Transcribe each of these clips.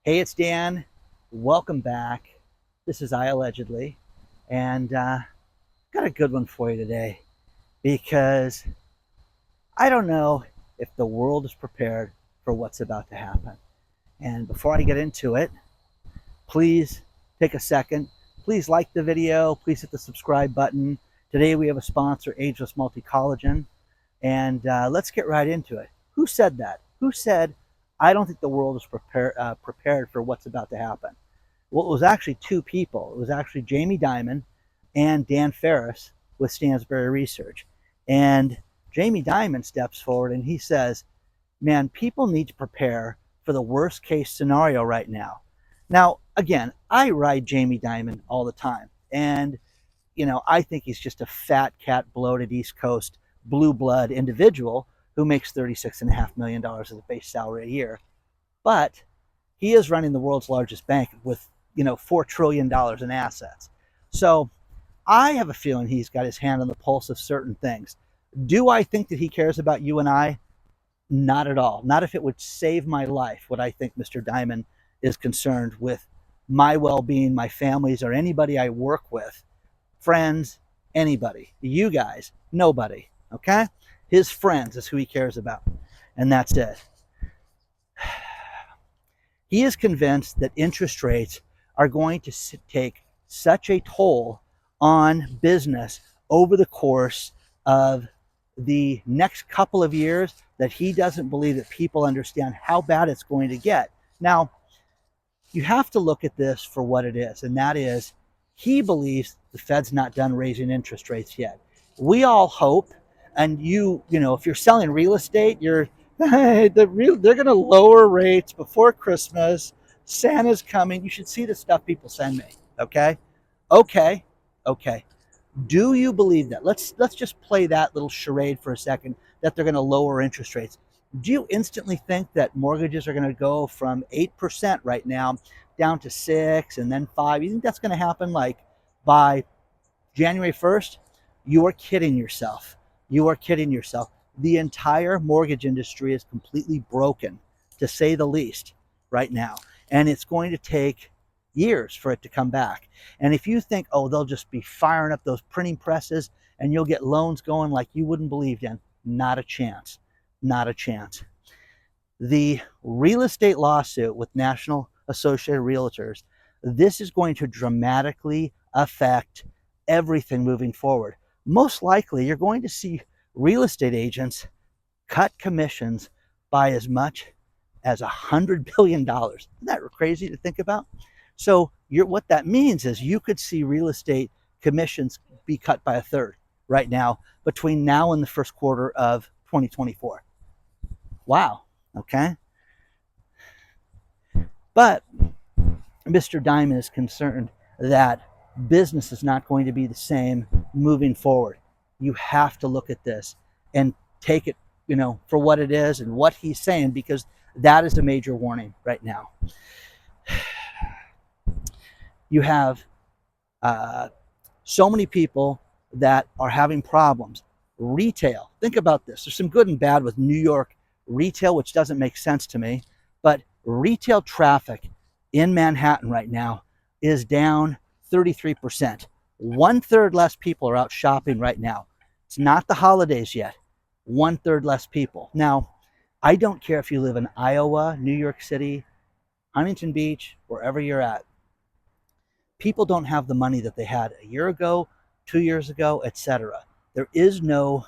Hey, it's Dan. Welcome back. This is iAllegedly, and got a good one for you today because I don't know if the world is prepared for what's about to happen. And before I get into it, please take a second. Please like the video. Please hit the subscribe button. Today we have a sponsor, Ageless Multi-Collagen, and let's get right into it. Who said that? Who said, I don't think the world is prepared for what's about to happen? Well, it was actually two people. It was actually Jamie Dimon and Dan Ferris with Stansberry Research. And Jamie Dimon steps forward and he says, man, people need to prepare for the worst case scenario right now. Now, again, I ride Jamie Dimon all the time. And, I think he's just a fat cat, bloated East Coast blue blood individual who makes $36.5 million as a base salary a year. But he is running the world's largest bank with, $4 trillion in assets. So I have a feeling he's got his hand on the pulse of certain things. Do I think that he cares about you and I? Not at all. Not if it would save my life, what I think Mr. Dimon is concerned with my well-being, my family's, or anybody I work with, friends, anybody, you guys, nobody, okay? His friends is who he cares about, and that's it. He is convinced that interest rates are going to take such a toll on business over the course of the next couple of years that he doesn't believe that people understand how bad it's going to get. Now, you have to look at this for what it is, and that is he believes the Fed's not done raising interest rates yet. We all hope, and if you're selling real estate, they're going to lower rates before Christmas. Santa's coming. You should see the stuff people send me. Okay. Do you believe that? Let's just play that little charade for a second, that they're going to lower interest rates. Do you instantly think that mortgages are going to go from 8% right now down to 6 and then 5? You think that's going to happen like by January 1st? You are kidding yourself. You are kidding yourself. The entire mortgage industry is completely broken, to say the least, right now. And it's going to take years for it to come back. And if you think, oh, they'll just be firing up those printing presses and you'll get loans going like you wouldn't believe, then not a chance. Not a chance. The real estate lawsuit with National Associated Realtors, this is going to dramatically affect everything moving forward. Most likely, you're going to see real estate agents cut commissions by as much as $100 billion. Isn't that crazy to think about? So what that means is you could see real estate commissions be cut by a third right now between now and the first quarter of 2024. Wow. Okay. But Mr. Dimon is concerned that business is not going to be the same moving forward. You have to look at this and take it, for what it is and what he's saying, because that is a major warning right now. You have so many people that are having problems. Retail, think about this. There's some good and bad with New York retail, which doesn't make sense to me, but retail traffic in Manhattan right now is down 33%. 1/3 less people are out shopping right now. It's not the holidays yet. 1/3 less people. Now, I don't care if you live in Iowa, New York City, Huntington Beach, wherever you're at. People don't have the money that they had a year ago, 2 years ago, etc. There is no,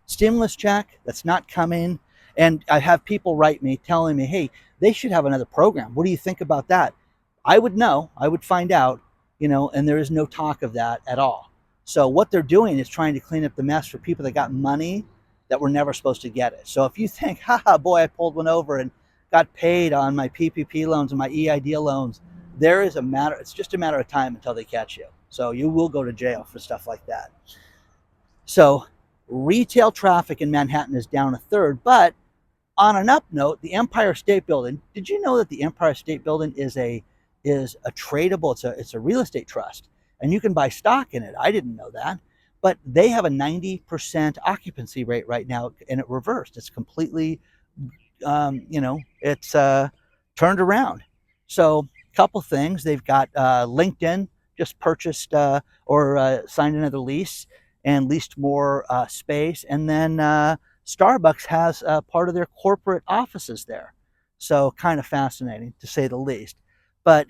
stimulus check that's not coming. And I have people write me telling me, hey, they should have another program. What do you think about that? I would know. I would find out, and there is no talk of that at all. So what they're doing is trying to clean up the mess for people that got money that were never supposed to get it. So if you think, haha, boy, I pulled one over and got paid on my PPP loans and my EIDL loans, it's just a matter of time until they catch you. So you will go to jail for stuff like that. So retail traffic in Manhattan is down 1/3, but on an up note, the Empire State Building, did you know that the Empire State Building is a tradable, it's a real estate trust, and you can buy stock in it? I didn't know that. But they have a 90% occupancy rate right now, and it reversed. It's completely, it's turned around. So a couple things. They've got LinkedIn just purchased or signed another lease and leased more space. And then Starbucks has part of their corporate offices there. So kind of fascinating, to say the least. But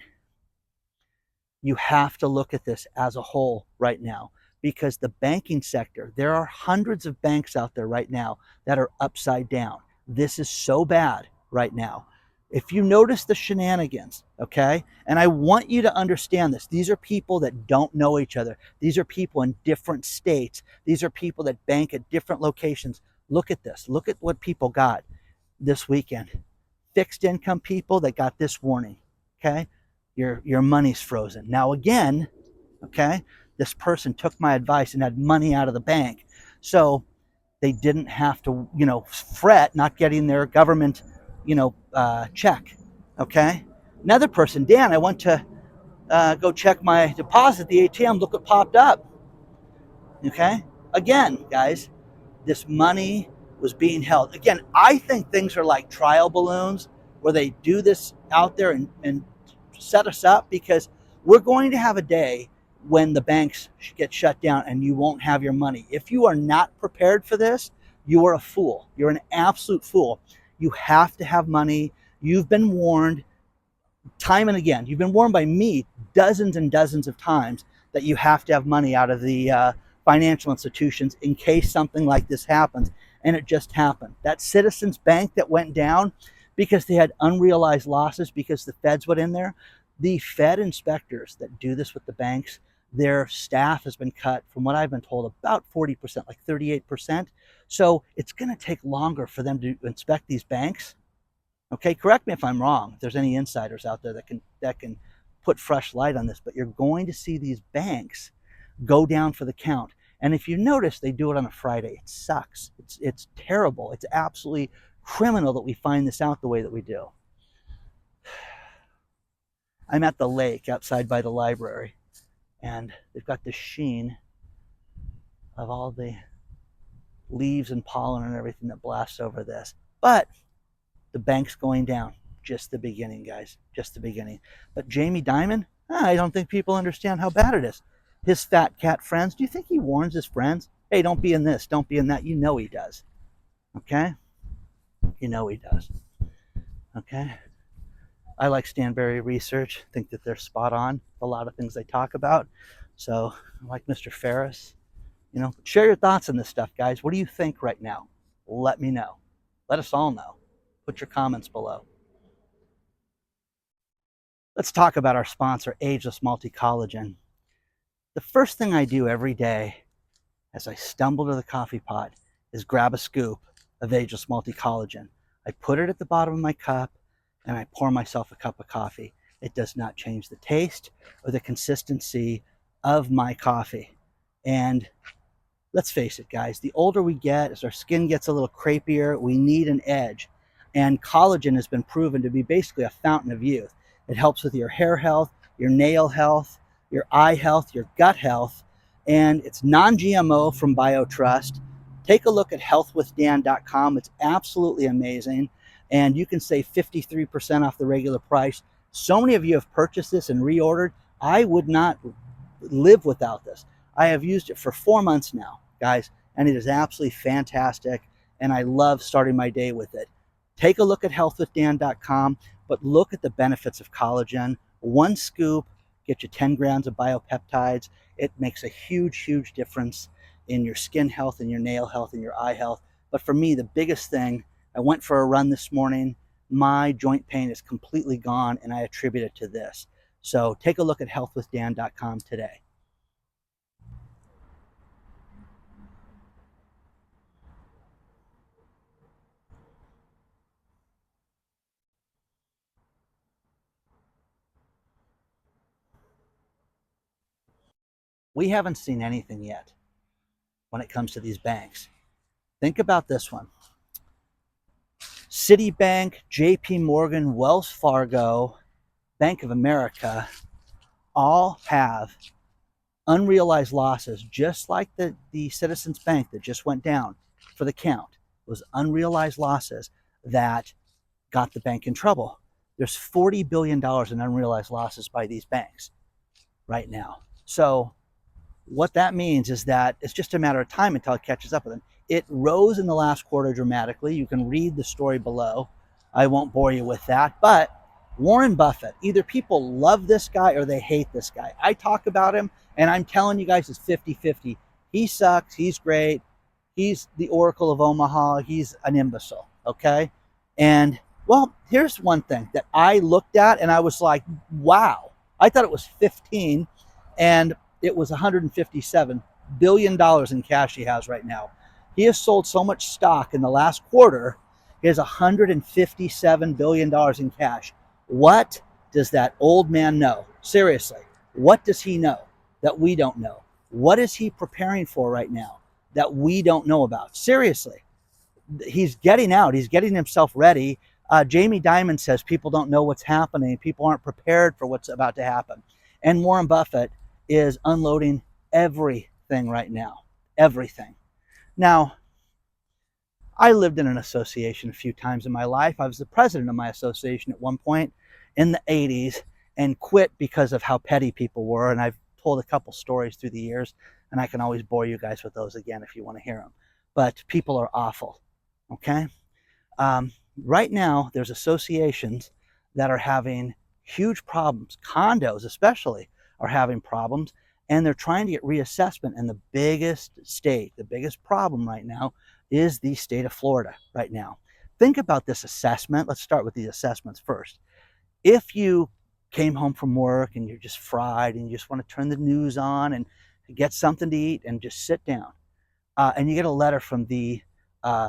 you have to look at this as a whole right now, because the banking sector, there are hundreds of banks out there right now that are upside down. This is so bad right now. If you notice the shenanigans, okay, and I want you to understand this, these are people that don't know each other. These are people in different states. These are people that bank at different locations. Look at this. Look at what people got this weekend. Fixed income people that got this warning, okay? Your money's frozen. Now again, okay, this person took my advice and had money out of the bank. So they didn't have to, fret not getting their government, check, okay? Another person, Dan, I went to go check my deposit at the ATM. Look what popped up, okay? Again, guys, this money was being held. Again, I think things are like trial balloons where they do this out there and set us up, because we're going to have a day when the banks get shut down and you won't have your money. If you are not prepared for this, you are a fool. You're an absolute fool. You have to have money. You've been warned time and again. You've been warned by me dozens and dozens of times that you have to have money out of the financial institutions in case something like this happens. And it just happened. That Citizens Bank that went down because they had unrealized losses because the feds went in there. The Fed inspectors that do this with the banks, their staff has been cut, from what I've been told, about 40%, like 38%. So it's going to take longer for them to inspect these banks. Okay, correct me if I'm wrong. If there's any insiders out there that can put fresh light on this, but you're going to see these banks go down for the count. And if you notice, they do it on a Friday. It sucks. It's terrible. It's absolutely criminal that we find this out the way that we do. I'm at the lake outside by the library, and they've got the sheen of all the leaves and pollen and everything that blasts over this. But the bank's going down. Just the beginning, guys. Just the beginning. But Jamie Dimon, I don't think people understand how bad it is. His fat cat friends, do you think he warns his friends? Hey, don't be in this, don't be in that. You know he does. Okay? You know he does. Okay? I like Stanberry Research. I think that they're spot on a lot of things they talk about. So, I like Mr. Ferris. Share your thoughts on this stuff, guys. What do you think right now? Let me know. Let us all know. Put your comments below. Let's talk about our sponsor, Ageless Multi-Collagen. The first thing I do every day as I stumble to the coffee pot is grab a scoop of Ageless Multi-Collagen. I put it at the bottom of my cup and I pour myself a cup of coffee. It does not change the taste or the consistency of my coffee. And let's face it, guys, the older we get, as our skin gets a little crepier, we need an edge. And collagen has been proven to be basically a fountain of youth. It helps with your hair health, your nail health, your eye health, your gut health, and it's non-GMO from BioTrust. Take a look at healthwithdan.com. It's absolutely amazing, and you can save 53% off the regular price. So many of you have purchased this and reordered. I would not live without this. I have used it for 4 months now, guys, and it is absolutely fantastic, and I love starting my day with it. Take a look at healthwithdan.com, but look at the benefits of collagen. One scoop, get you 10 grams of biopeptides. It makes a huge, huge difference in your skin health and your nail health and your eye health. But for me, the biggest thing, I went for a run this morning. My joint pain is completely gone, and I attribute it to this. So take a look at healthwithdan.com today. We haven't seen anything yet when it comes to these banks. Think about this one. Citibank, JP Morgan, Wells Fargo, Bank of America all have unrealized losses, just like the Citizens Bank that just went down for the count. It was unrealized losses that got the bank in trouble. There's $40 billion in unrealized losses by these banks right now. So what that means is that it's just a matter of time until it catches up with them. It rose in the last quarter dramatically. You can read the story below. I won't bore you with that. But Warren Buffett, either people love this guy or they hate this guy. I talk about him, and I'm telling you guys it's 50-50. He sucks. He's great. He's the Oracle of Omaha. He's an imbecile, okay? And, well, here's one thing that I looked at, and I was like, wow. I thought it was 15, and it was $157 billion in cash he has right now. He has sold so much stock in the last quarter, he has $157 billion in cash. What does that old man know? Seriously, what does he know that we don't know? What is he preparing for right now that we don't know about? Seriously, he's getting out. He's getting himself ready. Jamie Dimon says people don't know what's happening. People aren't prepared for what's about to happen. And Warren Buffett is unloading everything right now. Everything. Now, I lived in an association a few times in my life. I was the president of my association at one point in the 80s and quit because of how petty people were. And I've told a couple stories through the years, and I can always bore you guys with those again if you want to hear them. But people are awful, okay? Right now, there's associations that are having huge problems. Condos especially are having problems, and they're trying to get reassessment. And the biggest problem right now is the state of Florida right now. Think about this assessment. Let's start with the assessments first. If you came home from work and you're just fried and you just want to turn the news on and get something to eat and just sit down, and you get a letter from the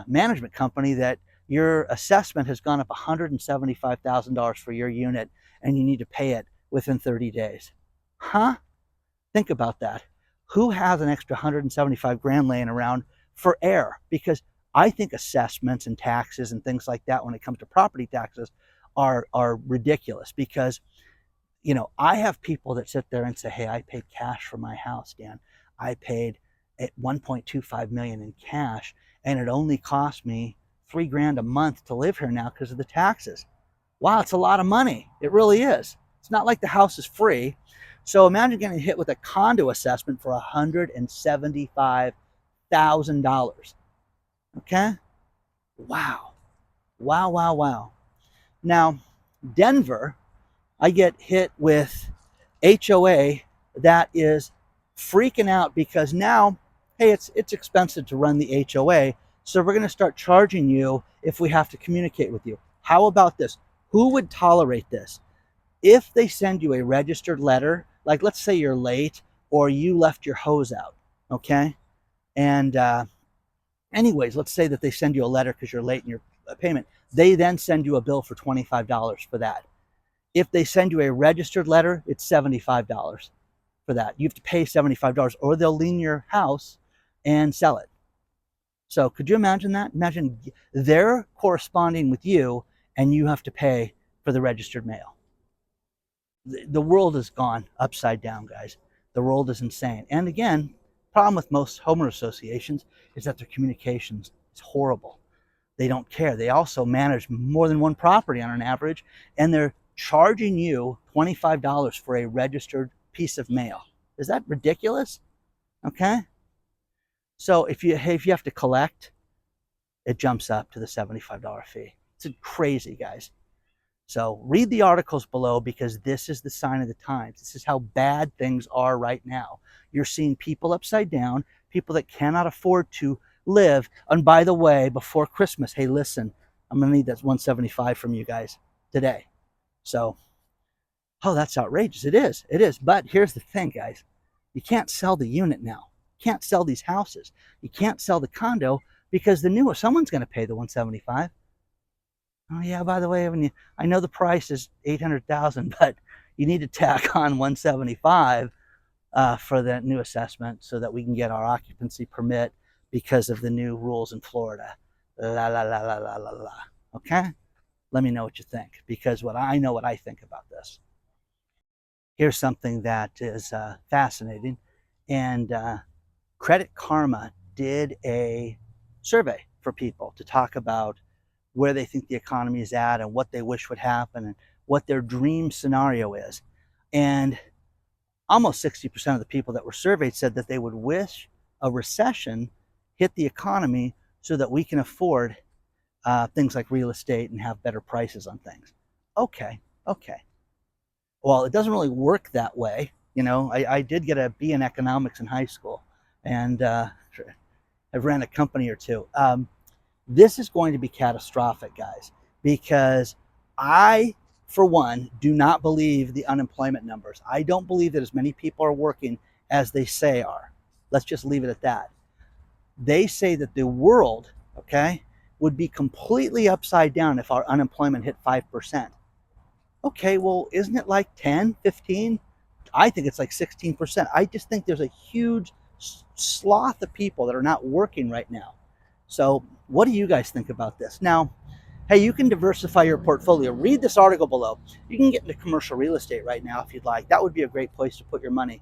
management company that your assessment has gone up $175,000 for your unit and you need to pay it within 30 days. Huh? Think about that. Who has an extra 175 grand laying around for air? Because I think assessments and taxes and things like that when it comes to property taxes are ridiculous. Because, you know, I have people that sit there and say, hey, I paid cash for my house, Dan. I paid at 1.25 million in cash, and it only cost me $3 grand a month to live here now because of the taxes. Wow, it's a lot of money. It really is. It's not like the house is free. So imagine getting hit with a condo assessment for $175,000. Okay? Wow. Wow, wow, wow. Now, Denver, I get hit with HOA that is freaking out because now, hey, it's expensive to run the HOA, so we're going to start charging you if we have to communicate with you. How about this? Who would tolerate this? If they send you a registered letter, like let's say you're late or you left your hose out, okay? And anyways, let's say that they send you a letter because you're late in your payment. They then send you a bill for $25 for that. If they send you a registered letter, it's $75 for that. You have to pay $75 or they'll lien your house and sell it. So could you imagine that? Imagine they're corresponding with you and you have to pay for the registered mail. The world has gone upside down, guys. The world is insane. And again, problem with most homeowner associations is that their communications is horrible. They don't care. They also manage more than one property on an average, and they're charging you $25 for a registered piece of mail. Is that ridiculous? Okay. So if you have to collect, it jumps up to the $75 fee. It's crazy, guys. So read the articles below because this is the sign of the times. This is how bad things are right now. You're seeing people upside down, people that cannot afford to live. And by the way, before Christmas, hey, listen, I'm going to need that 175 from you guys today. So, oh, that's outrageous. It is. It is. But here's the thing, guys. You can't sell the unit now. You can't sell these houses. You can't sell the condo because someone's going to pay the 175. Oh yeah, by the way, I know the price is $800,000, but you need to tack on 175 for that new assessment so that we can get our occupancy permit because of the new rules in Florida. La la la la la la la. Okay? Let me know what you think, because I know what I think about this. Here's something that is fascinating, and Credit Karma did a survey for people to talk about where they think the economy is at and what they wish would happen and what their dream scenario is. And almost 60% of the people that were surveyed said that they would wish a recession hit the economy so that we can afford things like real estate and have better prices on things. Okay. Well, it doesn't really work that way. I did get a B in economics in high school, and I've ran a company or two. This is going to be catastrophic, guys, because I, for one, do not believe the unemployment numbers. I don't believe that as many people are working as they say are. Let's just leave it at that. They say that the world, okay, would be completely upside down if our unemployment hit 5%. Okay, well, isn't it like 10, 15? I think it's like 16%. I just think there's a huge swath of people that are not working right now. So what do you guys think about this? Now, hey, you can diversify your portfolio. Read this article below. You can get into commercial real estate right now if you'd like. That would be a great place to put your money.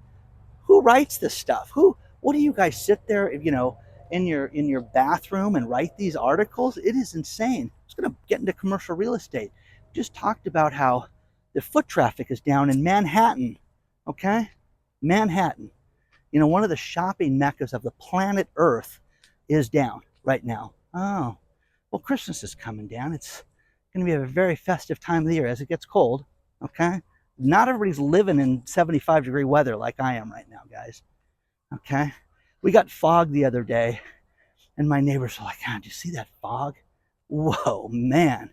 Who writes this stuff? What do you guys sit there, in your bathroom and write these articles? It is insane. I'm just going to get into commercial real estate. Just talked about how the foot traffic is down in Manhattan. Okay? Manhattan. One of the shopping meccas of the planet Earth is down right now. Oh, well, Christmas is coming down. It's going to be a very festive time of the year as it gets cold. Okay? Not everybody's living in 75-degree weather like I am right now, guys. Okay? We got fog the other day, and my neighbors were like, "Ah, did you see that fog? Whoa, man.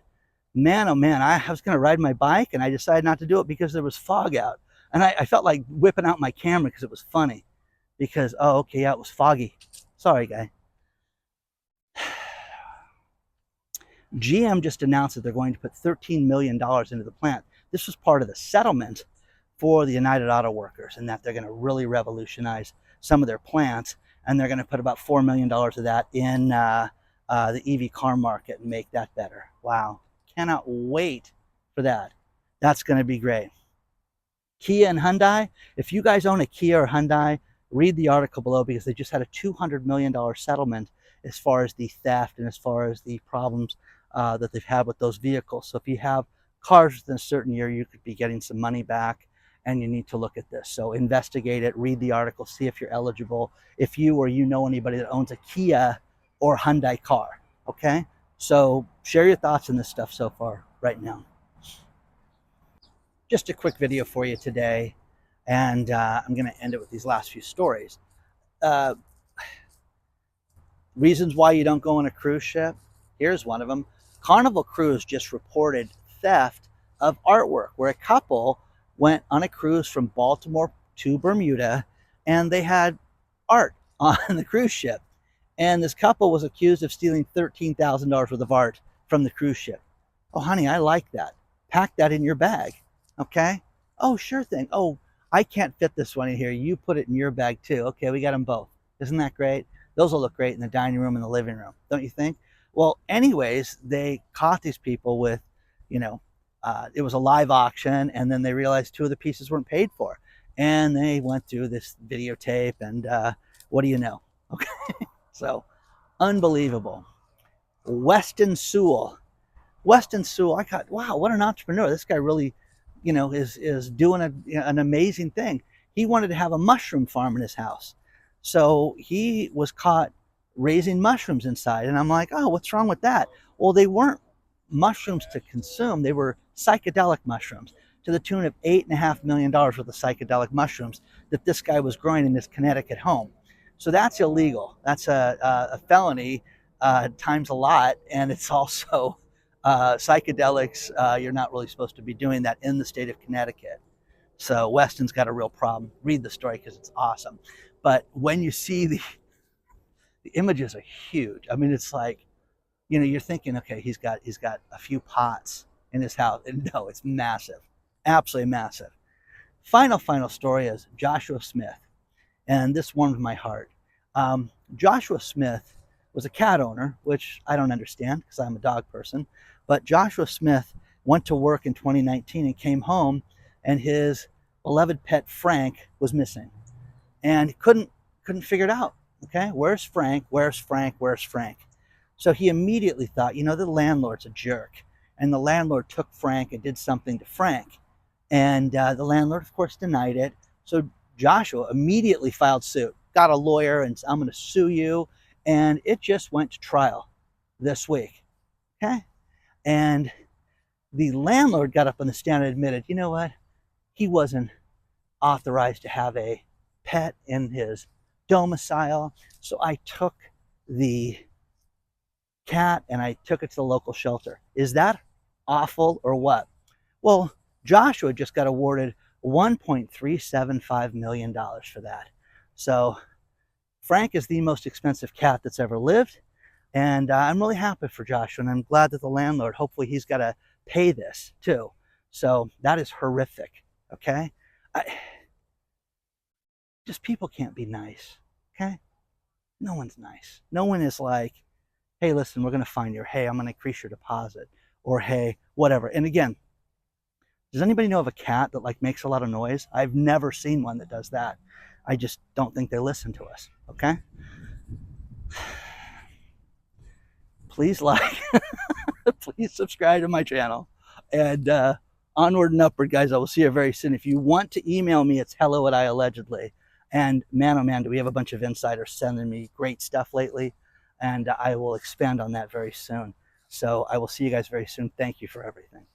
Man, oh man, I was going to ride my bike, and I decided not to do it because there was fog out. And I felt like whipping out my camera because it was funny. Because, oh, okay, yeah, it was foggy. Sorry, guy. GM just announced that they're going to put $13 million into the plant. This was part of the settlement for the United Auto Workers, and that they're going to really revolutionize some of their plants, and they're going to put about $4 million of that in the EV car market and make that better. Wow. Cannot wait for that. That's going to be great. Kia and Hyundai. If you guys own a Kia or Hyundai, read the article below because they just had a $200 million settlement as far as the theft and as far as the problems that they've had with those vehicles. So if you have cars within a certain year, you could be getting some money back, and you need to look at this. So investigate it, read the article, see if you're eligible, if you or you know anybody that owns a Kia or Hyundai car. Okay? So share your thoughts on this stuff so far right now. Just a quick video for you today, and I'm going to end it with these last few stories. Reasons why you don't go on a cruise ship. Here's one of them. Carnival Cruise just reported theft of artwork, where a couple went on a cruise from Baltimore to Bermuda, and they had art on the cruise ship. And this couple was accused of stealing $13,000 worth of art from the cruise ship. Oh, honey, I like that. Pack that in your bag. Okay? Oh, sure thing. Oh, I can't fit this one in here. You put it in your bag too. Okay, we got them both. Isn't that great? Those will look great in the dining room and the living room, don't you think? Well, anyways, they caught these people with, it was a live auction, and then they realized two of the pieces weren't paid for. And they went through this videotape, and what do you know? Okay, so unbelievable. Weston Sewell, I thought, wow, what an entrepreneur. This guy really, is doing an amazing thing. He wanted to have a mushroom farm in his house. So he was caught raising mushrooms inside. And I'm like, oh, what's wrong with that? Well, they weren't mushrooms to consume. They were psychedelic mushrooms to the tune of $8.5 million worth of psychedelic mushrooms that this guy was growing in his Connecticut home. So that's illegal. That's a felony times a lot. And it's also psychedelics. You're not really supposed to be doing that in the state of Connecticut. So Weston's got a real problem. Read the story because it's awesome. But when you see the images are huge. I mean, it's like, you're thinking, okay, he's got a few pots in his house. And no, it's massive, absolutely massive. Final story is Joshua Smith, and this warmed my heart. Joshua Smith was a cat owner, which I don't understand because I'm a dog person. But Joshua Smith went to work in 2019 and came home, and his beloved pet Frank was missing, and couldn't figure it out. Okay, where's Frank? Where's Frank? Where's Frank? So he immediately thought, the landlord's a jerk. and the landlord took Frank and did something to Frank. And the landlord, of course, denied it. So Joshua immediately filed suit, got a lawyer, and said, I'm going to sue you. And it just went to trial this week. Okay? And the landlord got up on the stand and admitted, you know what? He wasn't authorized to have a pet in his domicile. So I took the cat and I took it to the local shelter. Is that awful or what? Well, Joshua just got awarded $1.375 million for that. So Frank is the most expensive cat that's ever lived. And I'm really happy for Joshua, and I'm glad that the landlord, hopefully he's got to pay this too. So that is horrific, okay? Just people can't be nice, okay? No one's nice. No one is like, hey, listen, we're going to find you. Hey, I'm going to increase your deposit. Or hey, whatever. And again, does anybody know of a cat that like makes a lot of noise? I've never seen one that does that. I just don't think they listen to us, okay? Please like, please subscribe to my channel. And onward and upward, guys. I will see you very soon. If you want to email me, it's hello@iAllegedly. And man, oh man, do we have a bunch of insiders sending me great stuff lately. And I will expand on that very soon. So I will see you guys very soon. Thank you for everything.